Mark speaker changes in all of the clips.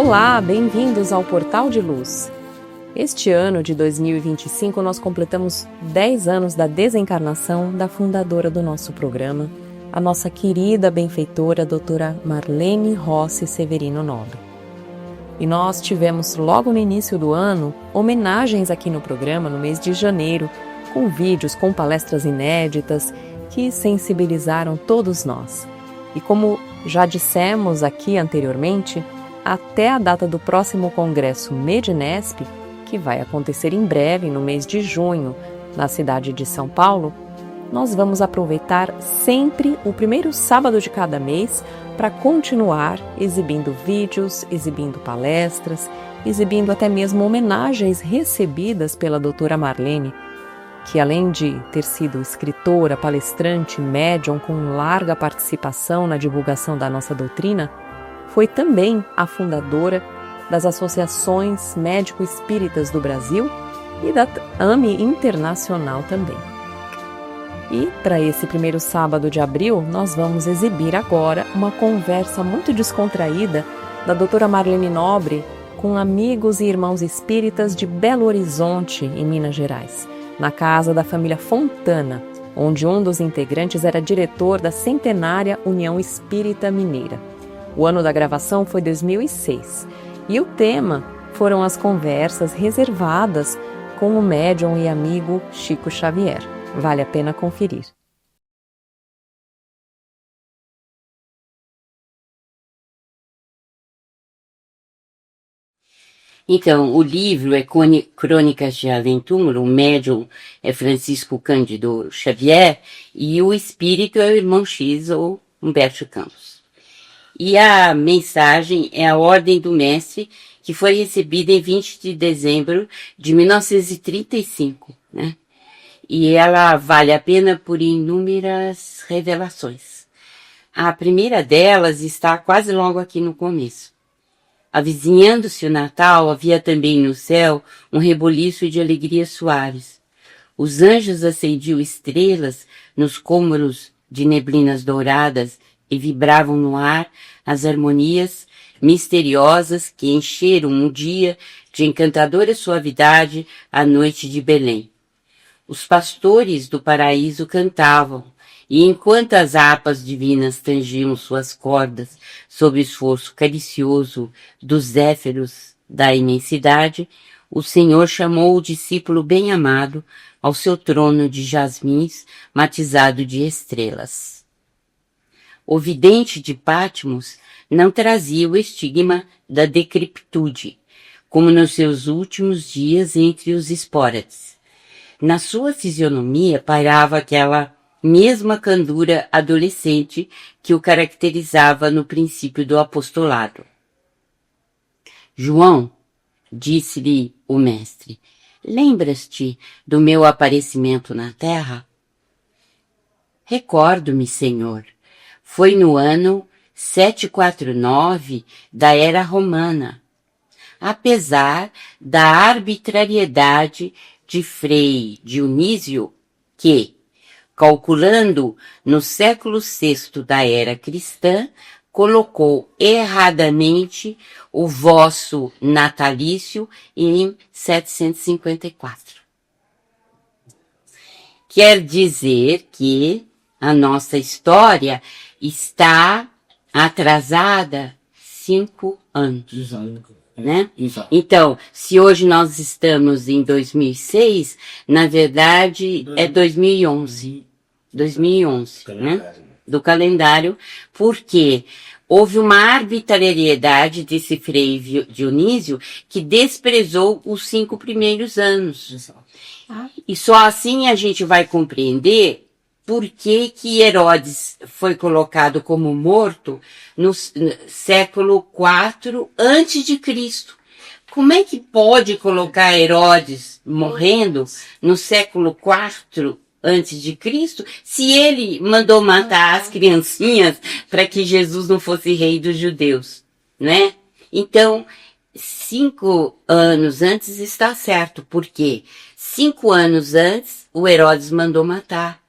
Speaker 1: Olá, bem-vindos ao Portal de Luz. Este ano de 2025 nós completamos 10 anos da desencarnação da fundadora do nosso programa, a nossa querida benfeitora doutora Marlene Rossi Severino Nobre. E nós tivemos logo no início do ano homenagens aqui no programa no mês de janeiro, com vídeos, com palestras inéditas que sensibilizaram todos nós. E como já dissemos aqui anteriormente, até a data do próximo congresso Medinesp, que vai acontecer em breve, no mês de junho, na cidade de São Paulo, nós vamos aproveitar sempre o primeiro sábado de cada mês para continuar exibindo vídeos, exibindo palestras, exibindo até mesmo homenagens recebidas pela doutora Marlene, que além de ter sido escritora, palestrante, médium com larga participação na divulgação da nossa doutrina, foi também a fundadora das Associações Médico-Espíritas do Brasil e da AME Internacional também. E para esse primeiro sábado de abril, nós vamos exibir agora uma conversa muito descontraída da doutora Marlene Nobre com amigos e irmãos espíritas de Belo Horizonte, em Minas Gerais, na casa da família Fontana, onde um dos integrantes era diretor da centenária União Espírita Mineira. O ano da gravação foi 2006 e o tema foram as conversas reservadas com o médium e amigo Chico Xavier. Vale a pena conferir.
Speaker 2: Então, o livro é Crônicas de Além Túmulo, o médium é Francisco Cândido Xavier e o espírito é o irmão X ou Humberto Campos. E a mensagem é a Ordem do Mestre, que foi recebida em 20 de dezembro de 1935, né? E ela vale a pena por inúmeras revelações. A primeira delas está quase logo aqui no começo. Avizinhando-se o Natal, havia também no céu um reboliço de alegrias suaves. Os anjos acendiam estrelas nos cômoros de neblinas douradas e vibravam no ar as harmonias misteriosas que encheram o dia de encantadora suavidade a noite de Belém. Os pastores do paraíso cantavam, e enquanto as harpas divinas tangiam suas cordas sob o esforço caricioso dos zéfiros da imensidade, o Senhor chamou o discípulo bem-amado ao seu trono de jasmins matizado de estrelas. O vidente de Patmos não trazia o estigma da decrepitude, como nos seus últimos dias entre os espórates. Na sua fisionomia pairava aquela mesma candura adolescente que o caracterizava no princípio do apostolado. João, disse-lhe o mestre, lembras-te do meu aparecimento na terra? Recordo-me, Senhor. Foi no ano 749 da Era Romana, apesar da arbitrariedade de Frei Dionísio, que, calculando no século VI da Era Cristã, colocou erradamente o vosso natalício em 754. Quer dizer que a nossa história está atrasada 5 anos. né?
Speaker 3: Exato.
Speaker 2: Então, se hoje nós estamos em 2006, na verdade é 2011. 2011, né? Do calendário, porque houve uma arbitrariedade desse Frei Dionísio que desprezou os 5 primeiros anos.
Speaker 3: Exato.
Speaker 2: E só assim a gente vai compreender por que que Herodes foi colocado como morto no século IV antes de Cristo. Como é que pode colocar Herodes morrendo no século IV antes de Cristo, se ele mandou matar as criancinhas para que Jesus não fosse rei dos judeus, né? Então, 5 anos antes está certo, porque 5 anos antes o Herodes mandou matar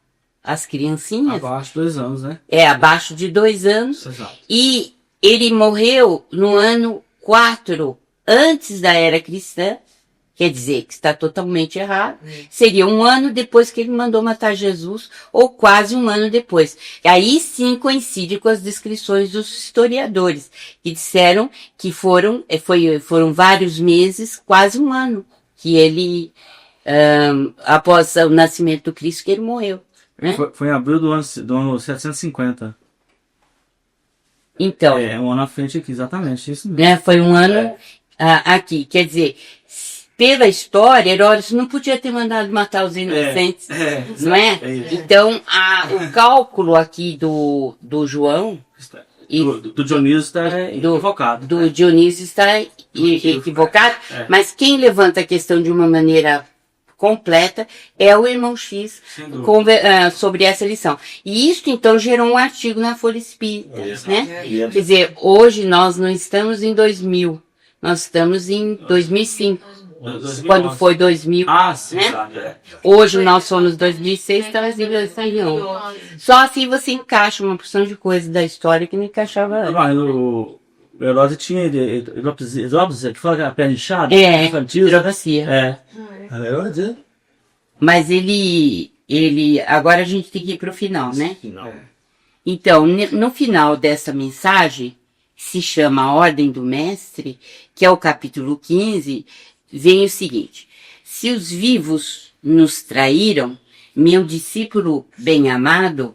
Speaker 2: as criancinhas.
Speaker 3: Abaixo de 2 anos, né?
Speaker 2: Abaixo de 2 anos.
Speaker 3: Exato.
Speaker 2: E ele morreu no ano 4 antes da era cristã. Quer dizer, que está totalmente errado. Seria 1 ano depois que ele mandou matar Jesus, ou quase 1 ano depois. Aí sim coincide com as descrições dos historiadores, que disseram que foram vários meses, quase 1 ano, que ele, após o nascimento do Cristo, que ele morreu. Né?
Speaker 3: Foi em abril do ano 750.
Speaker 2: Então.
Speaker 3: Um ano à frente aqui, exatamente, isso mesmo.
Speaker 2: Né, foi 1 ano aqui. Quer dizer, pela história, Herodes não podia ter mandado matar os inocentes, não é? Então, o cálculo aqui do João...
Speaker 3: Do Dionísio está equivocado.
Speaker 2: Do Dionísio está equivocado, mas quem levanta a questão de uma maneira completa é o irmão X sobre essa lição. E isso, então, gerou um artigo na Folha Espírita, né? Quer dizer, hoje nós não estamos em 2000, nós estamos em 2005. Quando foi 2000,
Speaker 3: sim,
Speaker 2: né? Hoje nós somos 2006, estamos em 2001. Só assim você encaixa uma porção de coisas da história que não encaixava antes.
Speaker 3: Mas o Herodes tinha hidrópsia, que fala que a perna inchada,
Speaker 2: hidropatia. Mas ele, agora a gente tem que ir para o final, né? Então, no final dessa mensagem, se chama a Ordem do Mestre, que é o capítulo 15, vem o seguinte: se os vivos nos traíram, meu discípulo bem-amado,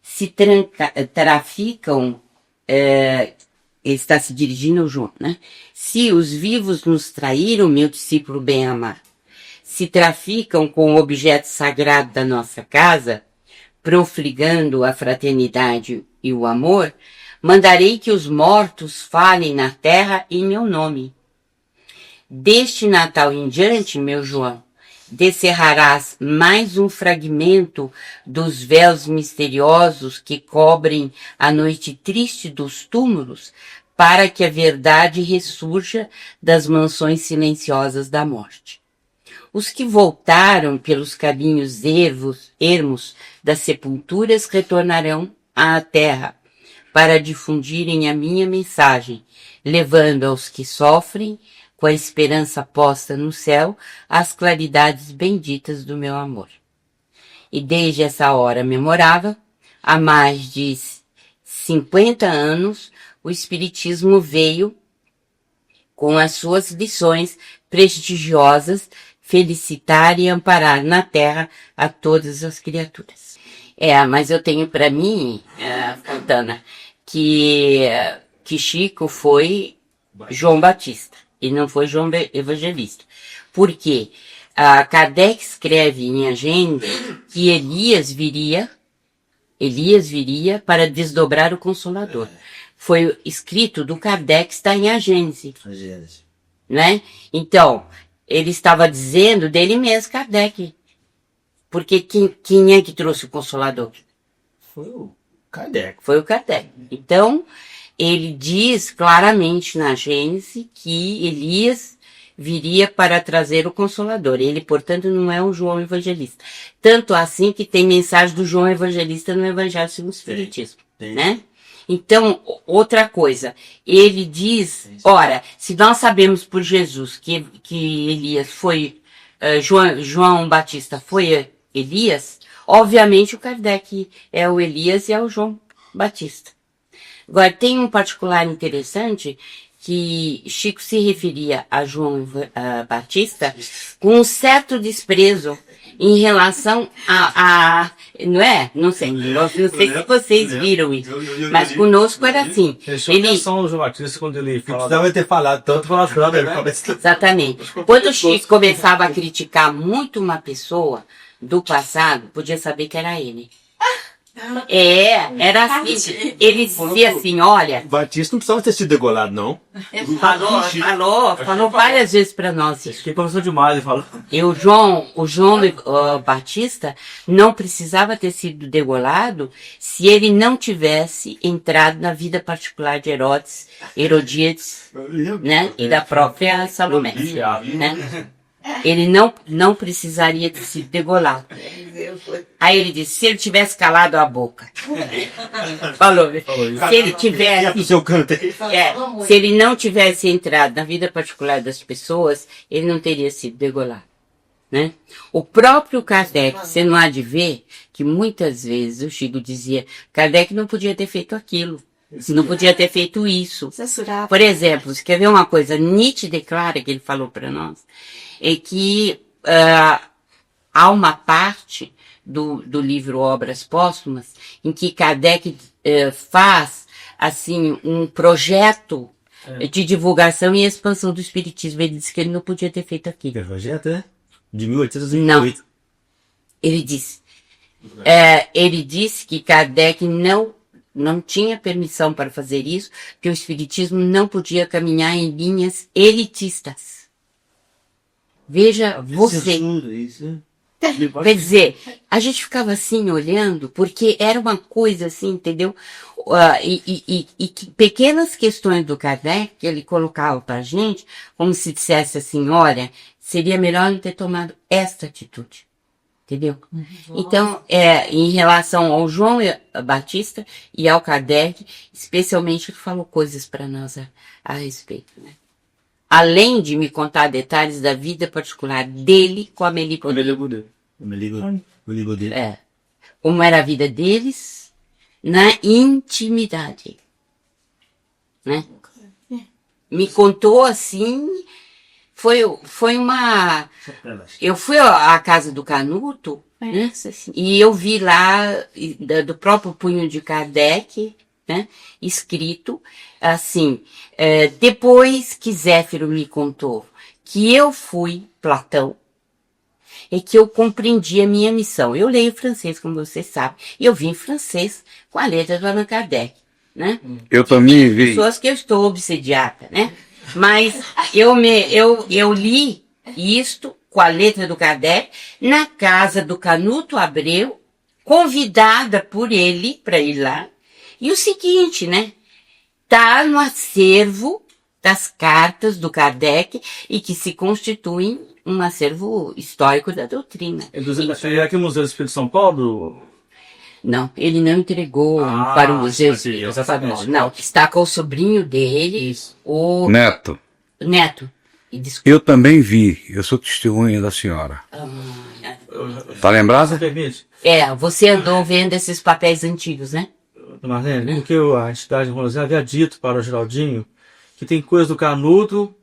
Speaker 2: se traficam, ele está se dirigindo ao João, né? Se os vivos nos traíram, meu discípulo bem-amado, se traficam com o objeto sagrado da nossa casa, profligando a fraternidade e o amor, mandarei que os mortos falem na terra em meu nome. Deste Natal em diante, meu João, descerrarás mais um fragmento dos véus misteriosos que cobrem a noite triste dos túmulos, para que a verdade ressurja das mansões silenciosas da morte. Os que voltaram pelos caminhos ermos das sepulturas retornarão à terra, para difundirem a minha mensagem, levando aos que sofrem, com a esperança posta no céu, as claridades benditas do meu amor. E desde essa hora memorável, há mais de 50 anos, o Espiritismo veio, com as suas lições prestigiosas, felicitar e amparar na terra a todas as criaturas. Mas eu tenho para mim, Fontana, que Chico foi João Batista. E não foi João Evangelista. Por quê? Kardec escreve em A Gênese que Elias viria para desdobrar o Consolador. Foi escrito do Kardec, está em A Gênese. Né? Então, ele estava dizendo dele mesmo, Kardec. Porque quem é que trouxe o Consolador?
Speaker 3: Foi o Kardec.
Speaker 2: Foi o Kardec. Então, ele diz claramente na Gênese que Elias viria para trazer o Consolador. Ele, portanto, não é um João Evangelista. Tanto assim que tem mensagem do João Evangelista no Evangelho segundo o Espiritismo, né? Então, outra coisa, ele diz, ora, se nós sabemos por Jesus que Elias foi, João Batista foi Elias, obviamente o Kardec é o Elias e é o João Batista. Agora, tem um particular interessante que Chico se referia a João Batista com um certo desprezo em relação não é? Não sei. Não sei se vocês viram isso. Mas conosco era assim.
Speaker 3: Ele do João Batista quando ele falava.
Speaker 4: Precisava ter falado tanto para
Speaker 2: Exatamente. Quando o Chico começava a criticar muito uma pessoa do passado, podia saber que era ele. Era assim. Ele dizia assim, olha...
Speaker 4: Batista não precisava ter sido degolado, não.
Speaker 2: Falou várias vezes para nós isso.
Speaker 3: Que conversou demais, ele falou.
Speaker 2: E o João Batista não precisava ter sido degolado se ele não tivesse entrado na vida particular de Herodíades, né? E da própria Salomé, né? Ele não precisaria ter sido degolado. Aí ele disse, se ele tivesse calado a boca. Falou. Se ele tivesse... se ele não tivesse entrado na vida particular das pessoas, ele não teria sido degolado. Né? O próprio Kardec, você não há de ver que muitas vezes o Chico dizia, Kardec não podia ter feito aquilo. Não podia ter feito isso. Por exemplo, você quer ver uma coisa nítida e clara que ele falou para nós? É que há uma parte do livro Obras Póstumas em que Kardec faz assim um projeto de divulgação e expansão do Espiritismo. Ele disse que ele não podia ter feito aquilo.
Speaker 4: Que projeto, né? De 1828.
Speaker 2: Não. Ele disse que Kardec não tinha permissão para fazer isso, que o Espiritismo não podia caminhar em linhas elitistas. Veja você. Quer dizer, a gente ficava assim olhando, porque era uma coisa assim, entendeu? E que pequenas questões do Kardec que ele colocava para a gente, como se dissesse assim, olha, seria melhor não ter tomado esta atitude. Entendeu? Então, em relação ao João Batista e ao Kardec, especialmente ele falou coisas para nós a respeito, né? Além de me contar detalhes da vida particular dele com a Amélie Godin. Como era a vida deles na intimidade. Né? Me contou assim, foi uma... Eu fui à casa do Canuto, né? E eu vi lá, do próprio punho de Kardec, né? Escrito assim, depois que Zéfiro me contou que eu fui Platão, é que eu compreendi a minha missão. Eu leio francês, como você sabe, e eu vi em francês com a letra do Allan Kardec, né?
Speaker 5: Eu também vi.
Speaker 2: Pessoas que eu estou obsediada, né? Mas eu li isto com a letra do Kardec na casa do Canuto Abreu, convidada por ele para ir lá. E o seguinte, né? Tá no acervo das cartas do Kardec e que se constituem um acervo histórico da doutrina.
Speaker 3: É aqui no Museu do Espírito de São Paulo?
Speaker 2: Não, ele não entregou para o museu.
Speaker 3: Exatamente.
Speaker 2: Não, está com o sobrinho dele,
Speaker 3: Isso.
Speaker 2: o
Speaker 5: Neto,
Speaker 2: Neto.
Speaker 5: eu também vi. Eu sou testemunha da senhora. Tá lembrada?
Speaker 3: Permite?
Speaker 2: Você andou vendo esses papéis antigos, né?
Speaker 3: Marlene, porque a entidade Rosa havia dito para o Geraldinho que tem coisa do Canuto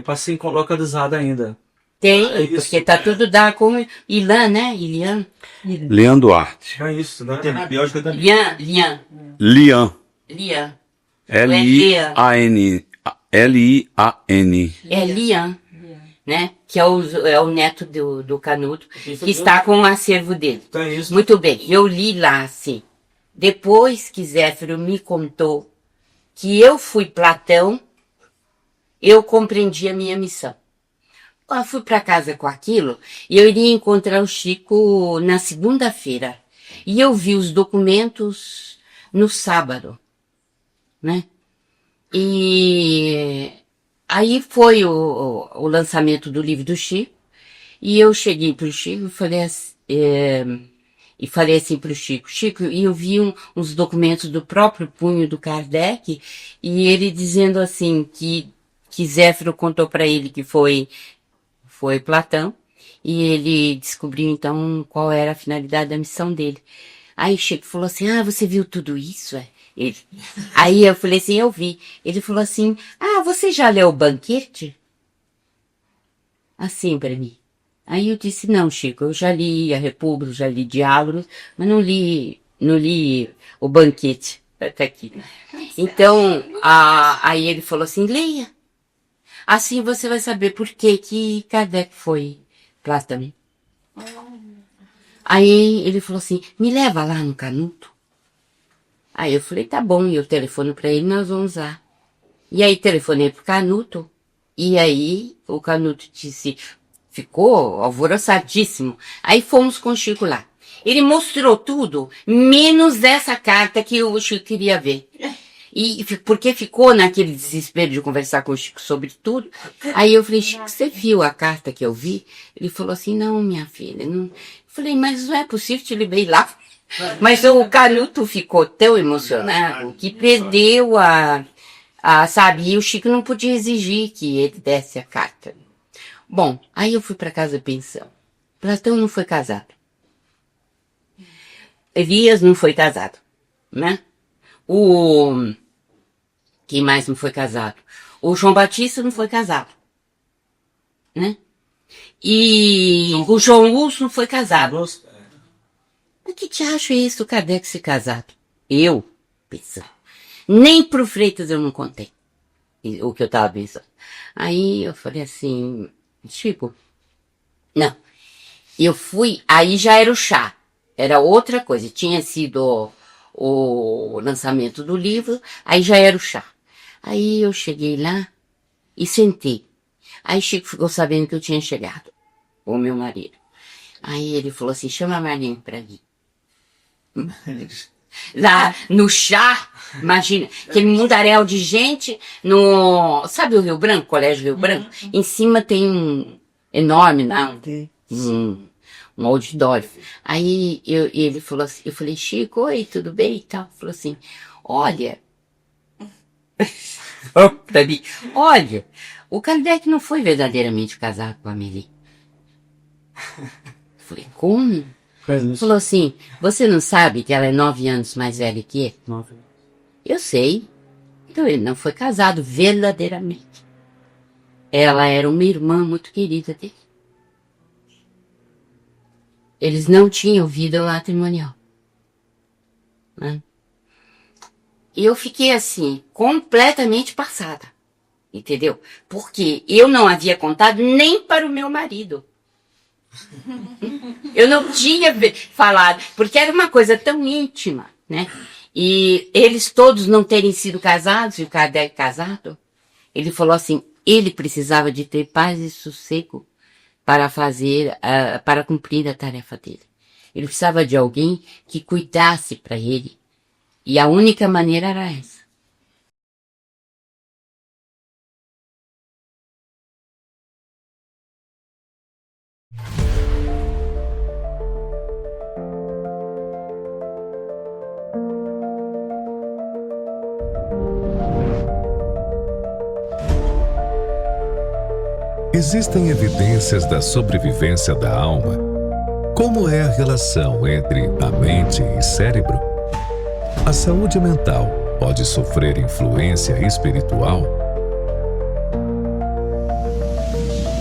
Speaker 3: para ser localizada ainda.
Speaker 2: Tem, porque tá tudo da com Ilan, né? Ilian.
Speaker 5: Lian Duarte.
Speaker 3: É isso, né?
Speaker 4: Tem biótica também.
Speaker 2: Lian.
Speaker 5: Lian.
Speaker 2: Lian.
Speaker 5: L-I-A-N.
Speaker 2: É Lian, né? Que é o neto do Canuto, que está com o acervo dele.
Speaker 3: Tem isso.
Speaker 2: Muito bem, eu li lá assim. Depois que Zéfiro me contou que eu fui Platão, eu compreendi a minha missão. Eu fui para casa com aquilo e eu iria encontrar o Chico na segunda-feira. E eu vi os documentos no sábado, né? E aí foi o lançamento do livro do Chico. E eu cheguei pro Chico e falei assim pro Chico, e eu vi uns documentos do próprio punho do Kardec, e ele dizendo assim, que Zéfiro contou para ele que foi Platão, e ele descobriu então qual era a finalidade da missão dele. Aí Chico falou assim, você viu tudo isso? Aí eu falei assim, eu vi. Ele falou assim, você já leu o Banquete? Assim pra mim. Aí eu disse, não, Chico, eu já li a República, já li Diálogos, mas não li o Banquete. Tá aqui. Então, aí ele falou assim, leia. Assim você vai saber por que Kardec foi Platão. Aí ele falou assim, me leva lá no Canuto. Aí eu falei, tá bom, e eu telefono pra ele, nós vamos lá. E aí telefonei pro Canuto, e aí o Canuto ficou alvoroçadíssimo. Aí fomos com o Chico lá. Ele mostrou tudo, menos essa carta que o Chico queria ver. E porque ficou naquele desespero de conversar com o Chico sobre tudo. Aí eu falei, Chico, você viu a carta que eu vi? Ele falou assim, não, minha filha, não. Eu falei, mas não é possível, te levei lá. Mas o Canuto ficou tão emocionado que perdeu sabe, e o Chico não podia exigir que ele desse a carta. Bom, aí eu fui para casa pensando. Platão não foi casado. Elias não foi casado, né? Quem mais não foi casado? O João Batista não foi casado, né? E o João Lúcio não foi casado. Mas que te acho isso, o Kardec se casado? Eu, pensando. Nem pro Freitas eu não contei o que eu tava pensando. Aí eu falei assim, Chico, não. Eu fui, aí já era o chá. Era outra coisa. Tinha sido o lançamento do livro, aí já era o chá. Aí eu cheguei lá e sentei. Aí Chico ficou sabendo que eu tinha chegado, o meu marido. Aí ele falou assim, chama a Marlene pra vir. Lá no chá, imagina, aquele mundaréu de gente sabe o Rio Branco, Colégio Rio Branco? Em cima tem um enorme, um auditório. Aí ele falou assim, eu falei, Chico, oi, tudo bem e tal? Falou assim, olha, olha, o Kardec não foi verdadeiramente casado com a Amélie. Falei, como? Falou assim, você não sabe que ela é 9 anos mais velha que ele?
Speaker 3: 9.
Speaker 2: Eu sei. Então ele não foi casado verdadeiramente. Ela era uma irmã muito querida dele. Eles não tinham vida matrimonial. Né? E eu fiquei assim, completamente passada. Entendeu? Porque eu não havia contado nem para o meu marido. Eu não tinha falado, porque era uma coisa tão íntima, né? E eles todos não terem sido casados, e o Kardec casado, ele falou assim, ele precisava de ter paz e sossego para para cumprir a tarefa dele. Ele precisava de alguém que cuidasse para ele. E a única maneira era essa.
Speaker 6: Existem evidências da sobrevivência da alma. Como é a relação entre a mente e cérebro? A saúde mental pode sofrer influência espiritual?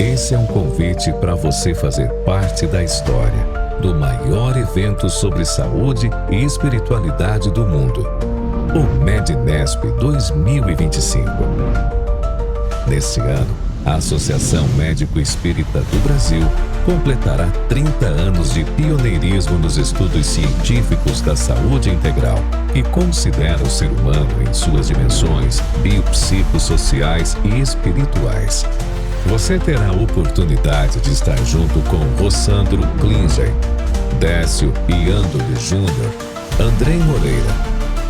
Speaker 6: Esse é um convite para você fazer parte da história do maior evento sobre saúde e espiritualidade do mundo, o MEDNESP 2025. Nesse ano, a Associação Médico Espírita do Brasil completará 30 anos de pioneirismo nos estudos científicos da saúde integral, que considera o ser humano em suas dimensões biopsicossociais e espirituais. Você terá a oportunidade de estar junto com Rossandro Klinger, Décio Iandoli Júnior, Andrei Moreira,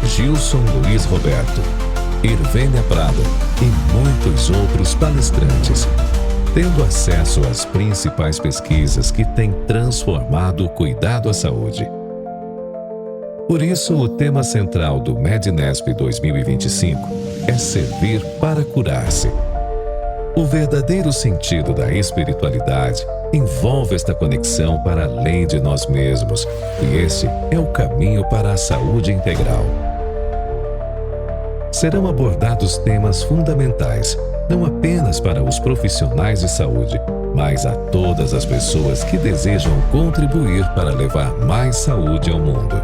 Speaker 6: Gilson Luiz Roberto, Irvênia Prado e muitos outros palestrantes, tendo acesso às principais pesquisas que têm transformado o cuidado à saúde. Por isso, o tema central do MEDNESP 2025 é servir para curar-se. O verdadeiro sentido da espiritualidade envolve esta conexão para além de nós mesmos, e esse é o caminho para a saúde integral. serão abordados temas fundamentais, não apenas para os profissionais de saúde, mas a todas as pessoas que desejam contribuir para levar mais saúde ao mundo.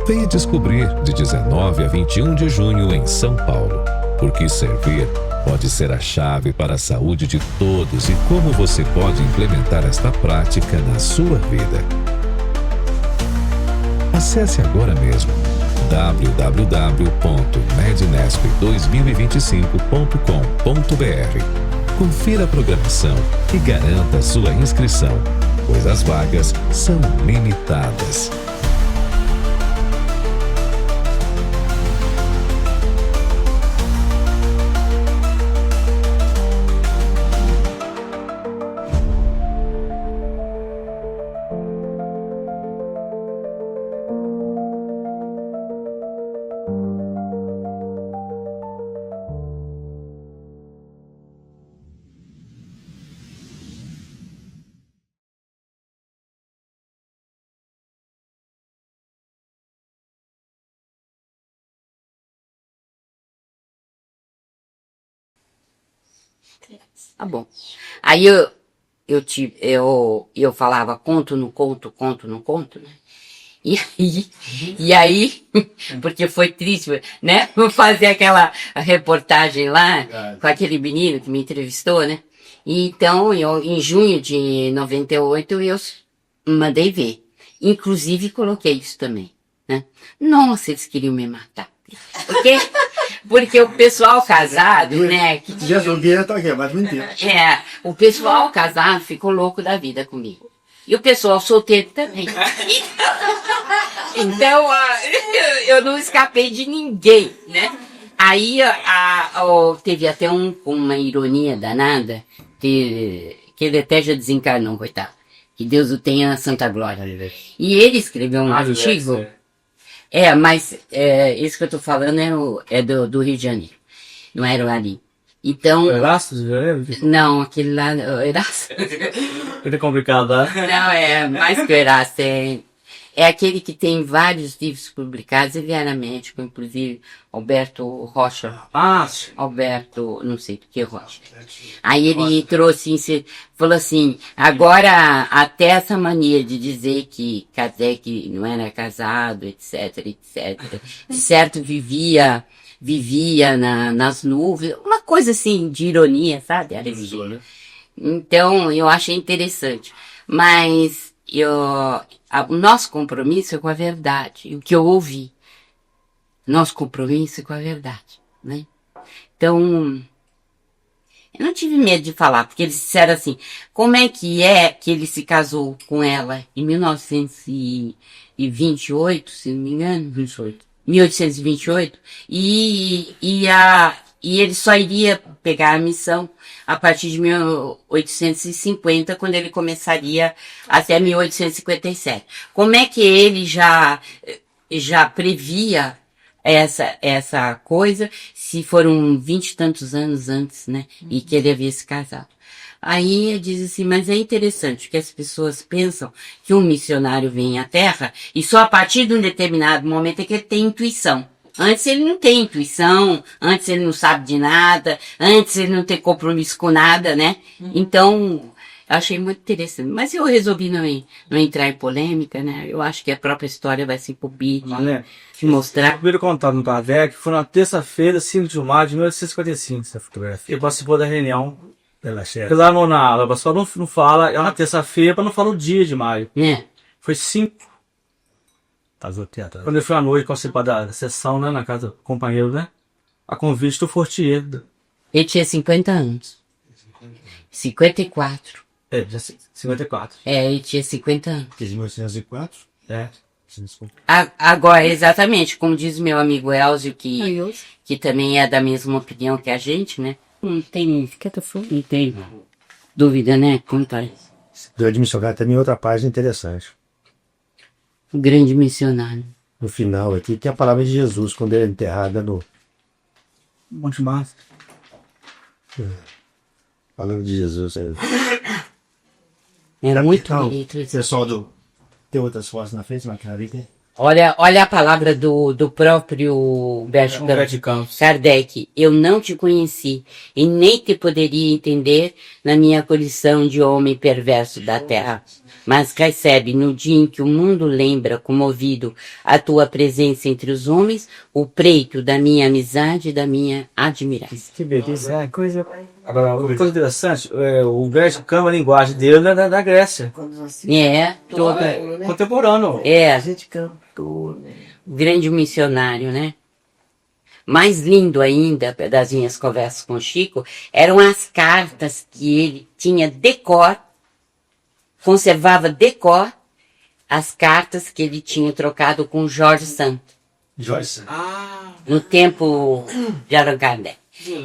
Speaker 6: Venha descobrir de 19 a 21 de junho em São Paulo, porque servir pode ser a chave para a saúde de todos e como você pode implementar esta prática na sua vida. Acesse agora mesmo www.mednesp2025.com.br. Confira a programação e garanta sua inscrição, pois as vagas são limitadas.
Speaker 2: Tá bom. Aí eu falava conto no conto, né? E aí, porque foi triste, né? Vou fazer aquela reportagem lá com aquele menino que me entrevistou, né? E então, em junho de 98, eu mandei ver. Inclusive, coloquei isso também, né? Nossa, eles queriam me matar. Por quê? Porque o pessoal casado, né?
Speaker 4: Já joguei, tá aqui, mas mentira.
Speaker 2: O pessoal casado ficou louco da vida comigo. E o pessoal solteiro também. Então, eu não escapei de ninguém, né? Aí, teve até uma ironia danada, que ele até já desencarnou, coitado. Que Deus o tenha na santa glória. E ele escreveu um artigo. Mas isso que eu tô falando é do Rio de Janeiro. Não era ali. Então.
Speaker 3: O Erasto de Janeiro?
Speaker 2: Não, aquele lá. O Erasto.
Speaker 3: É complicado, né?
Speaker 2: Não, é mais que o Erasto. É aquele que tem vários livros publicados. Ele era médico, inclusive Alberto Rocha. Alberto, não sei do que Rocha. Aí ele trouxe, falou assim, agora até essa mania de dizer que Kardec não era casado, etc. Certo, vivia nas nuvens, uma coisa assim de ironia, sabe? Então, eu achei interessante. Mas o nosso compromisso é com a verdade, o que eu ouvi. Nosso compromisso é com a verdade, né? Então, eu não tive medo de falar, porque eles disseram assim, como é que ele se casou com ela em 1928, se não me engano? 1828, e ele só iria pegar a missão a partir de 1850, quando ele começaria até 1857. Como é que ele já previa essa coisa, se foram 20 e tantos anos antes, né? E que ele havia se casado. Aí ele diz assim, mas é interessante que as pessoas pensam que um missionário vem à Terra e só a partir de um determinado momento é que ele tem intuição. Antes ele não tem intuição, antes ele não sabe de nada, antes ele não tem compromisso com nada, né? Então, eu achei muito interessante. Mas eu resolvi não entrar em polêmica, né? Eu acho que a própria história vai se encobrir, mostrar.
Speaker 3: O primeiro contato no Kardec foi na terça-feira, 5 de maio de 1855, essa fotografia. Ele participou da reunião. Lá na laboratório não fala, é uma terça-feira, para não falar o dia de maio. Foi 5. Quando eu fui à noite participar da sessão, né, na casa do companheiro, né? A convite do Fortier.
Speaker 2: Ele tinha 50 anos. 54.
Speaker 3: Já 54.
Speaker 2: Ele tinha 50 anos.
Speaker 4: De 1904?
Speaker 2: Agora, exatamente, como diz meu amigo Elzio, que também é da mesma opinião que a gente, né? Não tem dúvida, né? Como parece.
Speaker 7: Grande missionário também é outra página interessante.
Speaker 2: O grande missionário.
Speaker 7: No final aqui tem a palavra de Jesus, quando ele é enterrada no
Speaker 3: Monte Massa.
Speaker 7: Palavra de Jesus.
Speaker 2: Era muito bonito.
Speaker 7: Pessoal tem outras fotos na frente, Margarida.
Speaker 2: Olha a palavra do próprio Humberto
Speaker 3: Campos.
Speaker 2: Kardec. Eu não te conheci e nem te poderia entender na minha condição de homem perverso da terra. Mas recebe no dia em que o mundo lembra, comovido, a tua presença entre os homens, o preito da minha amizade e da minha admiração.
Speaker 7: Que beleza, é coisa.
Speaker 3: Agora, uma coisa interessante, o Humberto Campos, a linguagem dele é da Grécia.
Speaker 2: Toda.
Speaker 3: Contemporâneo.
Speaker 2: A gente cantou, né? Grande missionário, né? Mais lindo ainda das minhas conversas com o Chico eram as cartas que ele tinha conservava as cartas que ele tinha trocado com Jorge Santos. No tempo de Allan Kardec.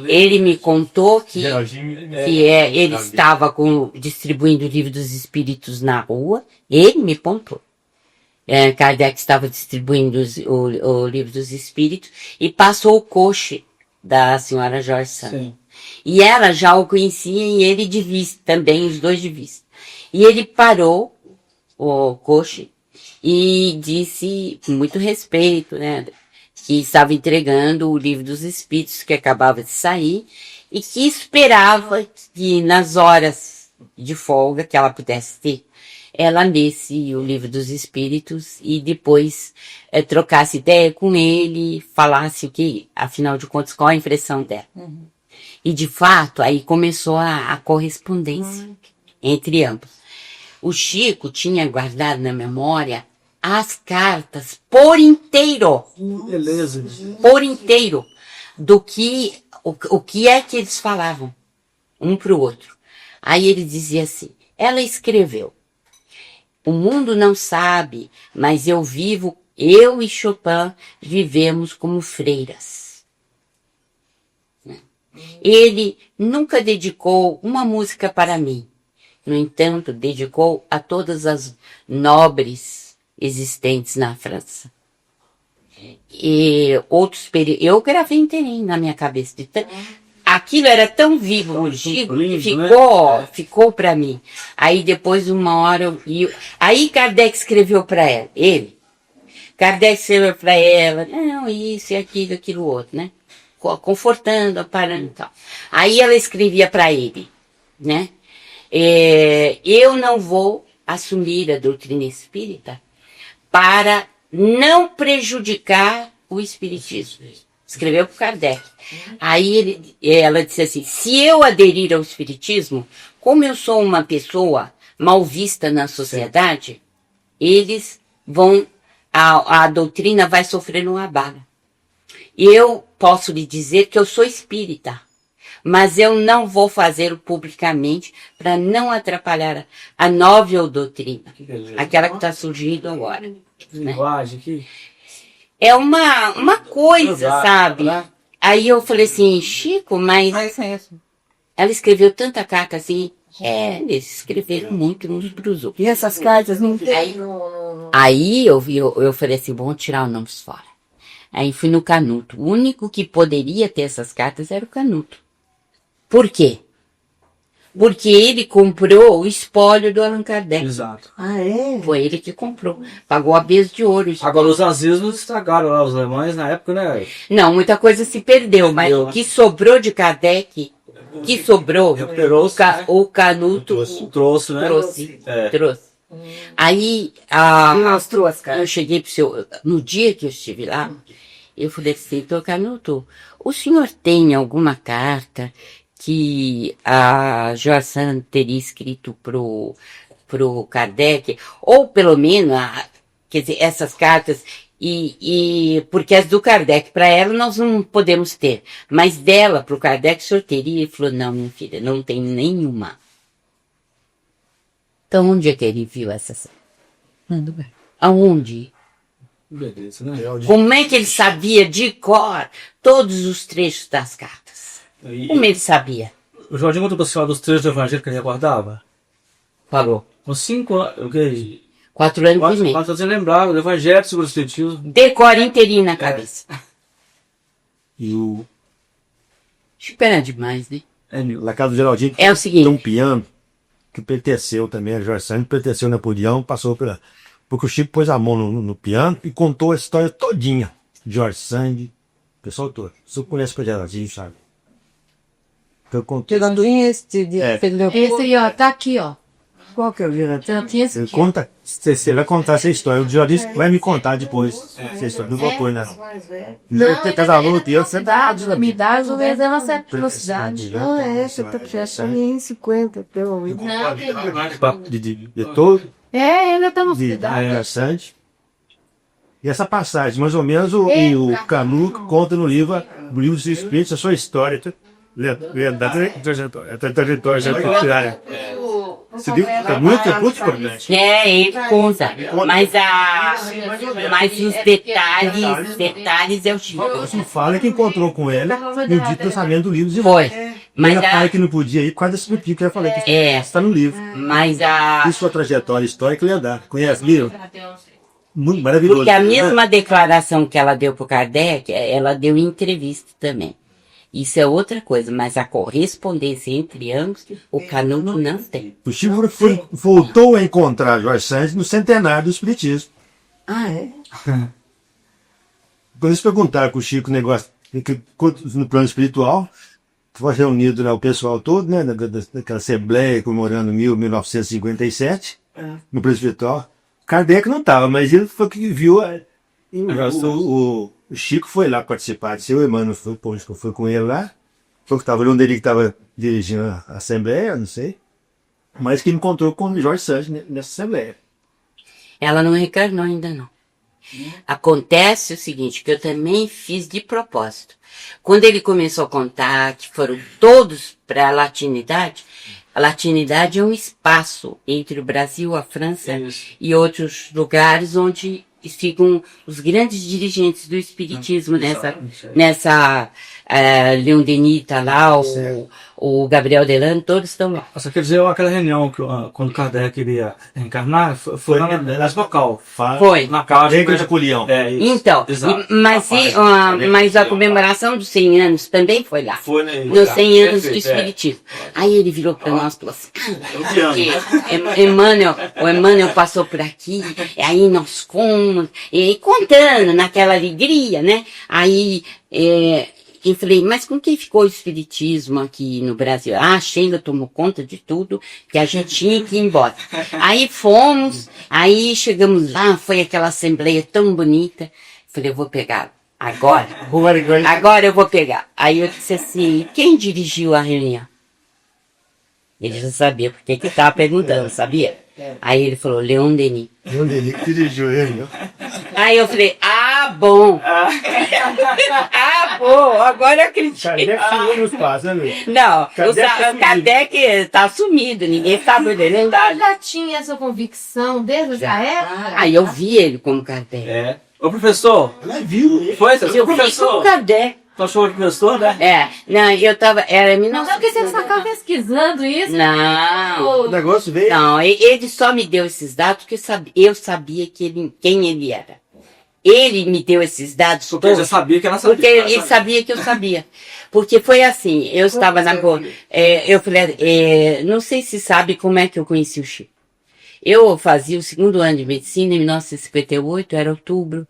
Speaker 2: Ele me contou que ele estava distribuindo o Livro dos Espíritos na rua. Ele me contou. Kardec estava distribuindo o Livro dos Espíritos e passou o coche da senhora Jorge Santos. Sim. E ela já o conhecia e ele de vista também, os dois de vista. E ele parou o coche e disse, com muito respeito, né, que estava entregando o Livro dos Espíritos, que acabava de sair, e que esperava que nas horas de folga que ela pudesse ter, ela lesse o Livro dos Espíritos e depois trocasse ideia com ele, falasse o que, afinal de contas, qual a impressão dela. Uhum. E de fato, aí começou a correspondência entre ambos. O Chico tinha guardado na memória as cartas por inteiro.
Speaker 3: Beleza.
Speaker 2: Por inteiro. Do que, o que é que eles falavam um para o outro. Aí ele dizia assim, ela escreveu, o mundo não sabe, mas eu e Chopin vivemos como freiras. Ele nunca dedicou uma música para mim. No entanto, dedicou a todas as nobres existentes na França. E outros períodos. Eu gravei inteirinho na minha cabeça. Aquilo era tão vivo no Chico que ficou para mim. Aí depois, uma hora, aí Kardec escreveu para ela. Kardec escreveu para ela, não, isso e aquilo outro, né? Confortando, aparando e tal. Aí ela escrevia para ele, né? Eu não vou assumir a doutrina espírita para não prejudicar o espiritismo. Escreveu para Kardec. Aí ela disse assim, se eu aderir ao espiritismo, como eu sou uma pessoa mal vista na sociedade, eles vão, a doutrina vai sofrer um abalo. Eu posso lhe dizer que eu sou espírita, mas eu não vou fazê-lo publicamente para não atrapalhar a nova doutrina, aquela que está surgindo agora.
Speaker 3: Linguagem aqui.
Speaker 2: É uma coisa, sabe? Aí eu falei assim, Chico, mas ela escreveu tanta carta assim. Eles escreveram muito uns pros outros.
Speaker 8: E essas cartas não tem.
Speaker 2: Aí eu falei assim, vamos tirar os nomes fora. Aí fui no Canuto. O único que poderia ter essas cartas era o Canuto. Por quê? Porque ele comprou o espólio do Allan Kardec.
Speaker 3: Exato.
Speaker 8: Ah, é?
Speaker 2: Foi ele que comprou. Pagou a besa de ouro.
Speaker 3: Agora os nazismos estragaram lá, os alemães na época, né?
Speaker 2: Não, muita coisa se perdeu, mas o que sobrou de Kardec, o Canuto
Speaker 3: trouxe, né?
Speaker 2: Trouxe. Aí,
Speaker 8: mostrou as cartas.
Speaker 2: Eu cheguei pro seu, no dia que eu estive lá, eu falei assim, doutor Canuto, o senhor tem alguma carta que a Jorge Santos teria escrito pro Kardec, ou pelo menos, quer dizer, essas cartas, porque as do Kardec, para ela, nós não podemos ter, mas dela, pro Kardec, o senhor teria? Ele falou, não, minha filha, não tem nenhuma. Então, onde é que ele viu essas? Aonde?
Speaker 3: Beleza, né?
Speaker 2: Como é que ele sabia de cor todos os trechos das cartas? Como ele sabia?
Speaker 3: O Jorginho contou para a senhora dos trechos do Evangelho que ele recordava?
Speaker 2: Falou.
Speaker 3: Com 5 anos, o que?
Speaker 2: 4 anos e meio.
Speaker 3: 4 anos ele lembrava, do Evangelho segundo o Espiritismo.
Speaker 2: Decora inteirinho na cabeça.
Speaker 7: E o...
Speaker 2: Espera demais, né?
Speaker 7: Na casa do Geraldinho
Speaker 2: é o seguinte,
Speaker 7: tem um piano que pertenceu também a Jorge Santos, pertenceu a Napoleão, passou Porque o Chico pôs a mão no piano e contou a história todinha. George Sand, o pessoal todo. Você conhece o projeto, sabe? Então, eu contei.
Speaker 8: Esse aí, ó, tá aqui, ó.
Speaker 7: Qual que é o diretor?
Speaker 8: Tinha esse
Speaker 7: Ele
Speaker 8: aqui.
Speaker 7: conta, você vai contar essa história. O jornalista vai me contar depois essa história. Não vou pôr, né?
Speaker 8: Não,
Speaker 7: Tem casamento, e eu sempre.
Speaker 8: me dá as vezes ela certa velocidade.
Speaker 7: Não,
Speaker 8: você tá pensando em 50, pelo menos.
Speaker 7: De todo,
Speaker 8: É, ainda tá no
Speaker 7: de
Speaker 8: cidade.
Speaker 7: interessante. E essa passagem, mais ou menos, o Canuto conta no livro dos Espíritos, a sua história. Da trajetória. Esse livro é muito importante.
Speaker 2: Ele conta. Mas os detalhes é o Chico.
Speaker 7: Você fala que encontrou com ele no dia do lançamento do livro de
Speaker 2: Foi. Mas
Speaker 7: Mas pai que não podia ir, quase esse motivo que eu falei que está no livro. E sua trajetória histórica ele dá. Conhece o livro? Muito maravilhoso.
Speaker 2: Porque a mesma declaração que ela deu para o Kardec, ela deu em entrevista também. Isso é outra coisa, mas a correspondência entre ambos, o Canuto não tem.
Speaker 7: O Chico voltou a encontrar Jorge Sand no centenário do Espiritismo.
Speaker 8: Ah, é?
Speaker 7: Quando eles perguntaram com o Chico o negócio no plano espiritual, foi reunido o pessoal todo, né, daquela assembleia comemorando 1957, no plano espiritual. Kardec não estava, mas ele foi que viu. O Chico foi lá participar, o Emmanuel foi com ele lá. Foi que estava onde ele estava dirigindo a assembleia, não sei. Mas que encontrou com o Jorge Sand nessa assembleia.
Speaker 2: Ela não reencarnou ainda não. Acontece o seguinte, que eu também fiz de propósito. Quando ele começou a contar que foram todos para a latinidade é um espaço entre o Brasil, a França e outros lugares onde ficam os grandes dirigentes do espiritismo nessa Leon Denis tá lá, o Gabriel Delano, todos estão lá.
Speaker 3: Só quer dizer, aquela reunião que quando Kardec iria reencarnar, foi nas local.
Speaker 2: Foi.
Speaker 3: Na casa
Speaker 7: de Culião.
Speaker 2: Então, mas a comemoração dos 100 anos também foi lá.
Speaker 3: Foi, né?
Speaker 2: Nos 100 anos do espiritismo. Aí ele virou para nós e falou assim, o Emmanuel passou por aqui, aí nós fomos, e contando naquela alegria, né? Aí, eu falei, mas com quem ficou o espiritismo aqui no Brasil? A Sheila tomou conta de tudo, que a gente tinha que ir embora. Aí fomos, aí chegamos lá, foi aquela assembleia tão bonita. Falei, eu vou pegar agora eu vou pegar. Aí eu disse assim, quem dirigiu a reunião? Ele já sabia porque que estava perguntando, sabia? Aí ele falou, Leon Denis.
Speaker 7: Leon Denis que dirigiu ele, né?
Speaker 2: Aí eu falei, bom. Bom, agora eu acredito.
Speaker 7: Kardec sumiu no espaço, né, Luiz?
Speaker 2: Não, o Kardec tá sumido, ninguém sabe dele.
Speaker 8: Então já tinha essa convicção desde essa época?
Speaker 2: Aí eu vi ele como Kardec.
Speaker 3: Ô professor,
Speaker 7: Ela viu.
Speaker 3: foi esse
Speaker 2: Eu vi como
Speaker 3: professor?
Speaker 2: Kardec.
Speaker 3: Tu achou o professor, né?
Speaker 2: Não, eu tava, era
Speaker 8: Não, porque você ficava pesquisando isso.
Speaker 2: Não,
Speaker 7: O negócio veio.
Speaker 2: não, ele só me deu esses dados porque eu sabia quem ele era. Ele me deu esses dados
Speaker 3: Porque eu já sabia que ela sabia.
Speaker 2: porque ele sabia que eu sabia. Porque foi assim, eu estava na rua, eu falei, não sei se sabe como é que eu conheci o Chico. Eu fazia o 2º ano de medicina, em 1958, era outubro,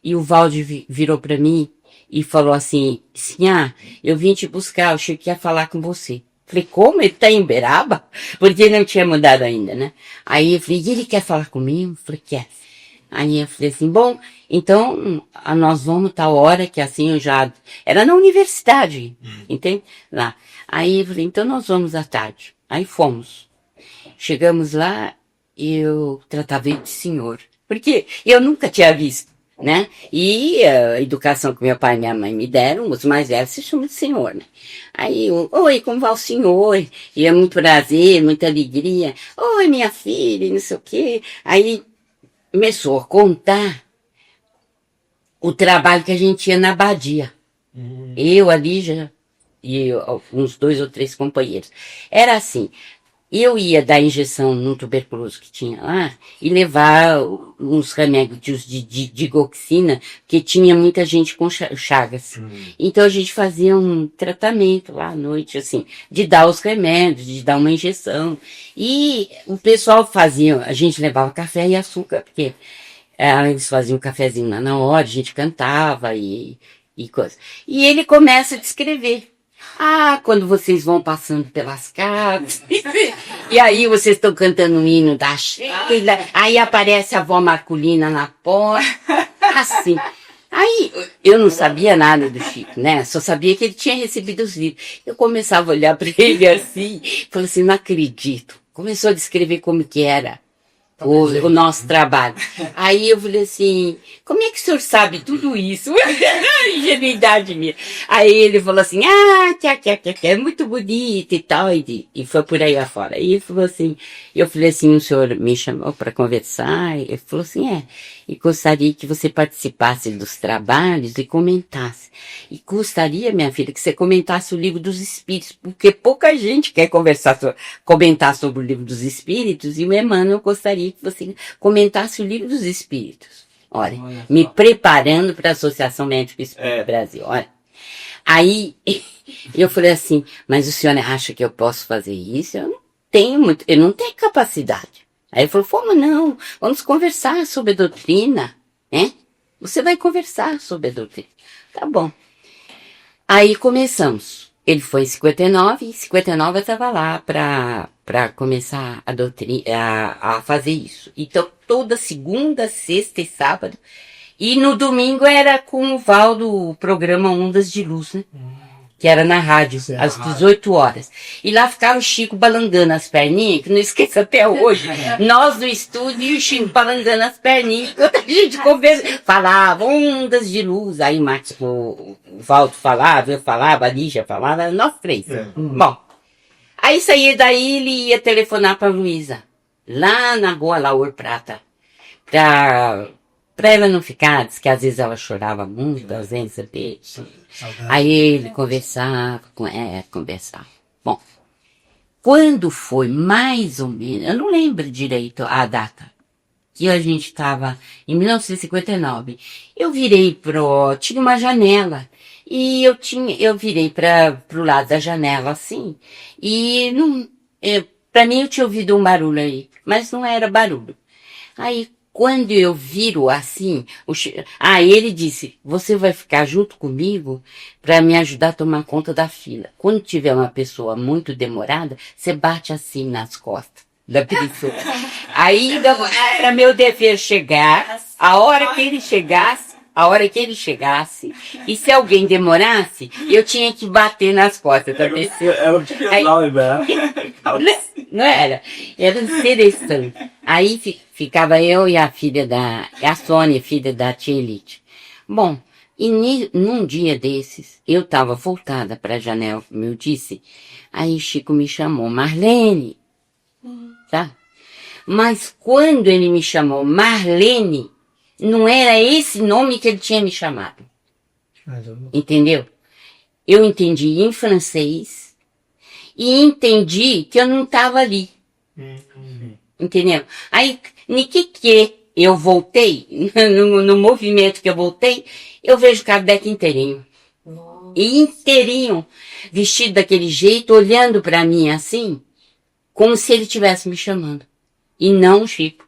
Speaker 2: e o Valde virou para mim e falou assim, eu vim te buscar, o Chico quer falar com você. Falei, como? Ele tá em Uberaba? Porque ele não tinha mudado ainda, né? Aí eu falei, e ele quer falar comigo? Falei, quer. Aí eu falei assim, bom, então nós vamos tal hora, que assim eu já... Era na universidade, entende? Lá. Aí eu falei, então nós vamos à tarde. Aí fomos. Chegamos lá, eu tratava ele de senhor. Porque eu nunca tinha visto, né? E a educação que meu pai e minha mãe me deram, os mais velhos se chamam de senhor, né? Aí, oi, como vai o senhor? E é muito prazer, muita alegria. Oi, minha filha, e não sei o quê. Aí começou a contar o trabalho que a gente tinha na abadia. Eu, a Lígia e uns 2 ou 3 companheiros. Era assim, eu ia dar injeção no tuberculoso que tinha lá e levar uns remédios de digoxina, porque tinha muita gente com chagas. Então a gente fazia um tratamento lá à noite, assim, de dar os remédios, de dar uma injeção. E o pessoal fazia, a gente levava café e açúcar, porque eles faziam um cafezinho lá na hora, a gente cantava e coisa. E ele começa a descrever. Quando vocês vão passando pelas casas, e aí vocês estão cantando um hino da Sheila, aí aparece a avó Marculina na porta, assim. Aí eu não sabia nada do Chico, né? Só sabia que ele tinha recebido os livros. Eu começava a olhar para ele assim, falei assim, não acredito. Começou a descrever como que era o nosso trabalho. Aí eu falei assim, como é que o senhor sabe tudo isso? Ingenuidade minha. Aí ele falou assim, é muito bonito e tal, e foi por aí afora. Aí ele falou assim, eu falei assim, o senhor me chamou para conversar? Ele falou assim, e gostaria que você participasse dos trabalhos e comentasse. E gostaria, minha filha, que você comentasse o Livro dos Espíritos, porque pouca gente quer comentar sobre o Livro dos Espíritos, e o Emmanuel gostaria que você comentasse o Livro dos Espíritos. Olha me preparando para a Associação Médica Espírita do Brasil, olha. Aí, eu falei assim, mas o senhor acha que eu posso fazer isso? Eu não tenho capacidade. Aí ele falou, como não? Vamos conversar sobre a doutrina, né? Você vai conversar sobre a doutrina. Tá bom. Aí começamos. Ele foi em 59, e em 59 eu estava lá para começar a doutrina, a fazer isso. Então, toda segunda, sexta e sábado. E no domingo era com o Valdo, o programa Ondas de Luz, né? Que era na rádio, às 18 horas. E lá ficava o Chico balangando as perninhas, que não esqueço até hoje. Nós no estúdio e o Chico balangando as perninhas. A gente falava Ondas de Luz. Aí o Valdo falava, eu falava, a Lígia falava, nós três. Bom, aí saía daí, ele ia telefonar para Luísa, lá na rua Laur Prata, pra ela não ficar, diz que às vezes ela chorava muito da ausência dele. Aí ele conversava com ela, conversava. Bom, quando foi mais ou menos, eu não lembro direito a data, que a gente estava em 1959, eu virei tinha uma janela, e eu virei pro lado da janela assim, e pra mim eu tinha ouvido um barulho aí, mas não era barulho. Aí, quando eu viro assim, ele disse, você vai ficar junto comigo para me ajudar a tomar conta da fila. Quando tiver uma pessoa muito demorada, você bate assim nas costas da pessoa. Aí era meu dever chegar, a hora que ele chegasse, e se alguém demorasse, eu tinha que bater nas costas da pessoa. Não era? Era interessante. Aí ficava eu e a filha a Sônia, filha da tia Elite. Bom, e num dia desses, eu estava voltada para a janela, como eu disse, aí Chico me chamou, Marlene, tá? Mas quando ele me chamou Marlene, não era esse nome que ele tinha me chamado. Entendeu? Eu entendi em francês e entendi que eu não estava ali. Entendeu? Aí, no que eu voltei, no movimento que eu voltei, eu vejo Kardec inteirinho. E inteirinho, vestido daquele jeito, olhando para mim assim, como se ele estivesse me chamando. E não o Chico.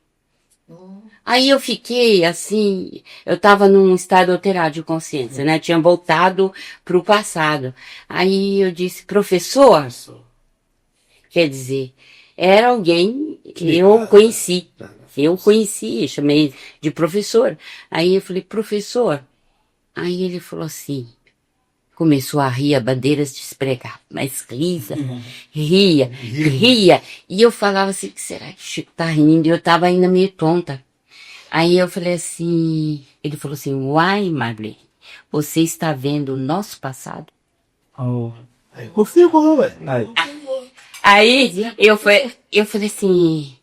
Speaker 2: Aí eu fiquei assim, eu estava num estado alterado de consciência, né? Tinha voltado para o passado. Aí eu disse, professor, quer dizer, era alguém que eu conheci. Chamei de professor. Aí eu falei, professor. Aí ele falou assim, começou a rir, a bandeiras despregar, mas ria. E eu falava assim, que será que o Chico tá rindo? E eu estava ainda meio tonta. Aí eu falei assim, ele falou assim, uai, Marlene, você está vendo o nosso passado? Aí eu falei assim,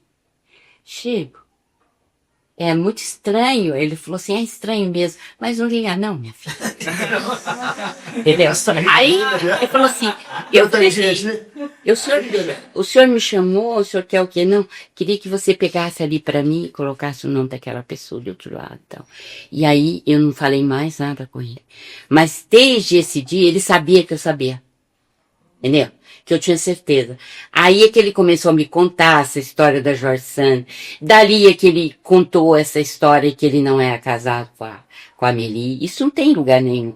Speaker 2: Chico, é muito estranho. Ele falou assim, é estranho mesmo, mas não liga não, minha filha. Entendeu? Aí ele falou assim, O senhor me chamou, o senhor quer o quê? Não, queria que você pegasse ali para mim e colocasse o nome daquela pessoa do outro lado. Então. E aí eu não falei mais nada com ele. Mas desde esse dia ele sabia que eu sabia. Entendeu? Que eu tinha certeza. Aí é que ele começou a me contar essa história da Jorge Sand. Dali é que ele contou essa história que ele não era casado com a Amélie. Isso não tem lugar nenhum.